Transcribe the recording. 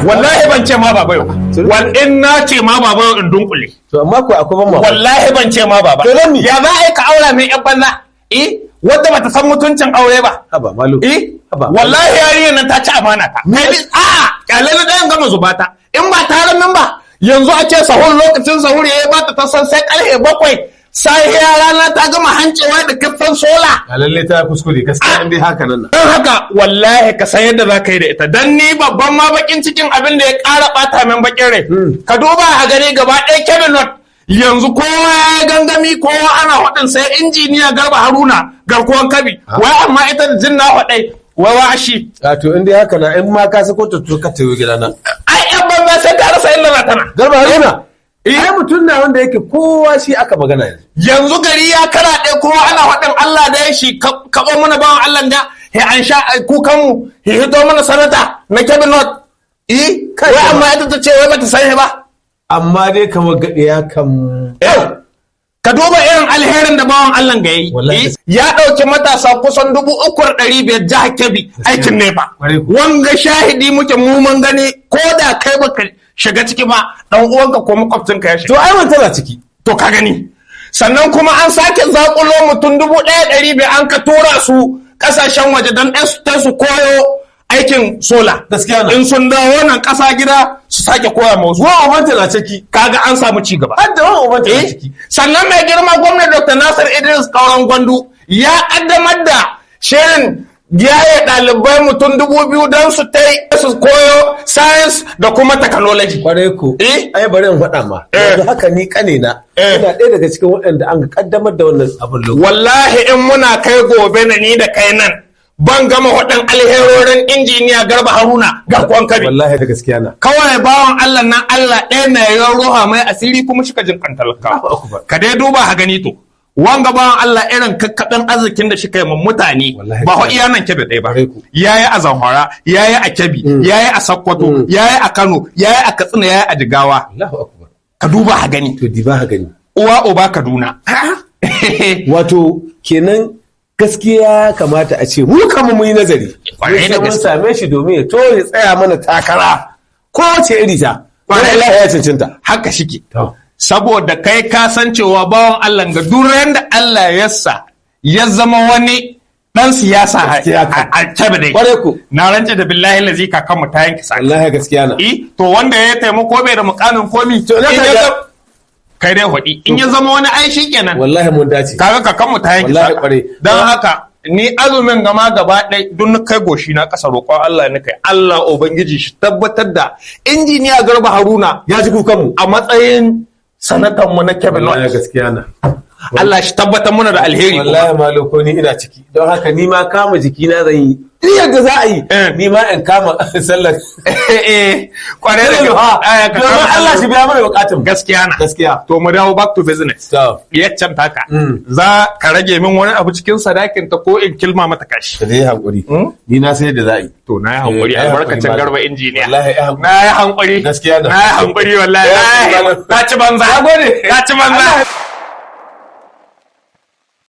wallahi ban ce ma baba yau wal in na ce ma baba yau in dunkule to amma ko akwai ban wallahi ban ce ma baba ya za a yi ka aura min yan banza wadda bata san mutuncin aure ba haba malu wallahi yarinyar nan ta ci amana ta a'a kyale na dayan gama zubata in ba taron nan ba yanzu a ce sahur lokacin sahur ya bata ta san sai karfe 7 sai rana ta gama hancewa da kaffan sola lalle ta kuskure gaskiya in dai haka nan dan haka wallahi ka san yadda zaka yi da ita dan ni babban ma bakin cikin abin da ya ƙara bata min bakin rai ka duba a gani gaba ɗaya Kevin Not yanzu kowa ya gangami kowa ana hudin sai injiniya Garba Haruna garkuwan Kabi wai amma ita da jinna hudai wai wa shi to in dai haka na in ma ka sako ta to ka tayo gidana ai yan banza sai ta rasa illa tana Garba Haruna ai mutum na wanda yake kowa shi aka magana yanzu gari ya karaɗe kowa ana faɗin Allah da ya shi kaɓo mana bawan Allah da he an sha kukanmu he hito mana sanata na Kevin Not wai amma ita ta ce wai bata sani ba amma dai kamar gaɗe ya kam ka duba irin alherin da bawan Allah ga yi ya ɗauki matasa kusan 3,500 jihar Kebbi aikin nefa wanga shahidi muke mun gani ko da kai baka shiga ciki ba dan uwanka ko makwabcinka ya shiga to ai wanta na ciki to ka gani sannan kuma an sake zakulo mutum 1,500 an ka tura su kasashen waje don su koyo aikin sola gaskiya in sun dawo nan kasa gida su sake koya musu wa ubanta na ciki kaga an samu ci gaba har da wa ubanta na ciki sannan mai girma gwamnati Dr. Nasir Idris Kauran Gwandu ya kaddamar da shirin yaye ɗalibai mutum 2,000 don su su koyo science da kuma technology. Kwarai ko. Ai bari in faɗa ma. Yanzu haka ni kane na. Ina ɗaya daga cikin waɗanda an kaddamar da wannan abin lokaci. Wallahi in muna kai gobe na ni da kai nan. Ban gama waɗan alherorin injiniya Garba Haruna garkuwan Kabi. Wallahi da gaskiya na. Kawai bawan Allah nan Allah ɗaya na yawan roha mai asiri kuma shi ka jin kantalaka. Ka dai duba ha gani to. Wanga bawan Allah irin kakkaɓen arzikin da shi kai ma mutane ba ho iya nan Kebbi ɗaya ba. Yayi a Zamfara, yayi a Kebbi, yayi a Sokoto, yayi a Kano, yayi a Katsina, yayi a Jigawa. Ka duba ha gani. To diba ha gani. Uwa uba Kaduna. Wato kenan gaskiya kamata a ce mu kama mu yi nazari. Mun same shi domin ya to ya tsaya mana takara ko wace iri ta. Wallahi ya cancanta. Haka shike. Saboda kai ka san cewa bawan Allah ga duran da Allah ya sa ya zama wani dan siyasa a Kebbi. Kware ku. Na rance da billahi lazi kakan mu ta yanke sa. Wallahi gaskiya na. To wanda ya taimako bai da mukamin komi. To kai dai hudi in ya zama wani ai shikenan. Wallahi mun dace. Kaga kakan mu ta yanke sa. Wallahi kware. Dan haka ni azumin gama gaba ɗaya duk na kai goshi na ƙasa roƙon Allah ne kai Allah ubangiji shi tabbatar da injiniya Garba Haruna ya ji kukanmu a matsayin sanatan mu na Kebbi North. Wallahi gaskiya na. Allah shi tabbatar muna da alheri. Wallahi maloko ni ina ciki. Don haka ni ma kama jikina zan yi. Duk yadda za a yi. Ni ma in kama sallar. Kwarai da kyau. Domin Allah shi biya mana bukatun. Gaskiya na. Gaskiya. To mu dawo back to business. Yaccen taka. Za ka rage min wani abu cikin sadakin ta ko in kilma mata kashi. Da dai hankuri. Ni na sai da za a yi. To na yi hankuri albarkacin Garba injiniya. Wallahi ya hankuri. Na yi hankuri. Gaskiya na. Na yi hankuri wallahi. Na ci banza. Na gode. Na ci banza.